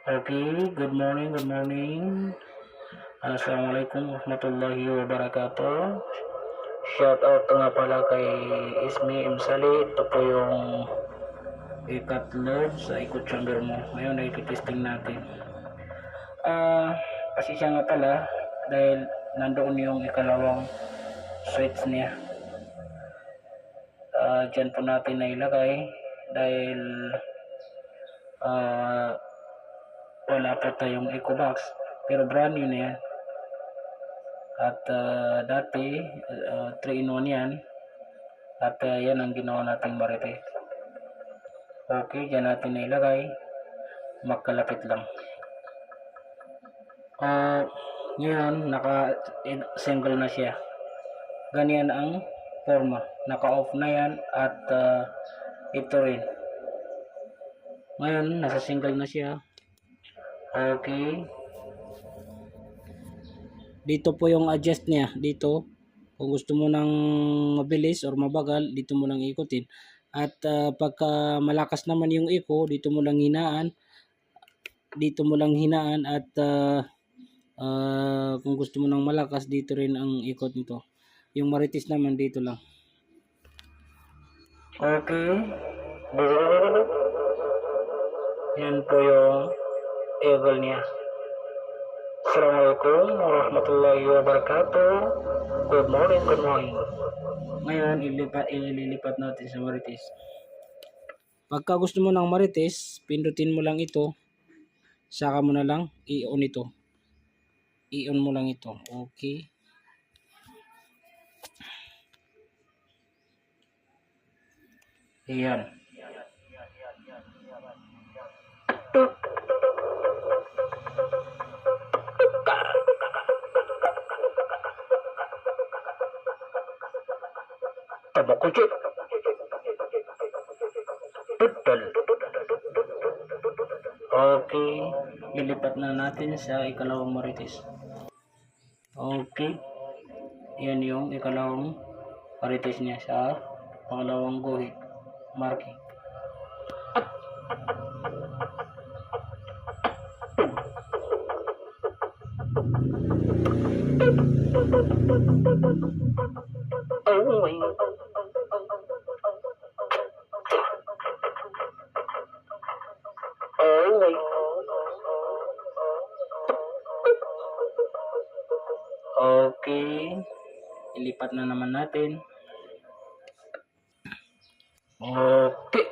Okay, good morning, good morning. Assalamualaikum warahmatullahi wabarakatuh. Shout out nga pala kay Ismi Imsali. Ito po yung ikatlo sa echo chamber mo. Ngayon ay testing natin. Pasisya nga pala dahil nandoon yung ikalawang switch niya. Diyan po natin na ilagay dahil wala pa tayong echo box. Pero brand new na yan. At dati 3-in-1 yan. At yan ang ginawa nating marites. Okay, dyan natin na ilagay. Magkalapit lang. Ngayon naka-single na siya. Ganyan ang forma. Naka-off na yan. At ito rin. Ngayon nasa single na siya. Okay. Dito po yung adjust niya. Dito. Kung gusto mo ng mabilis or mabagal, dito mo lang ikutin. At pagka malakas naman yung echo, dito mo lang hinaan. Dito mo lang hinaan at kung gusto mo ng malakas, dito rin ang ikot nito. Yung marites naman dito lang. Okay. Yan po yung eval niya. Assalamualaikum warahmatullahi wabarakatuh. Good morning, good morning. Ngayon, ililipat natin sa marites. Pagka gusto mo ng marites, pindutin mo lang ito. Saka mo na lang i-on ito. I-on mo lang ito. Okay. Ayan. Tabakujit. Tutal. Okay. Lilipat na natin sa ikalawang marites. Okay. Yan yung ikalawang marites niya sa pangalawang guhit. Marking. Okay. Ilipat na naman natin. Okay.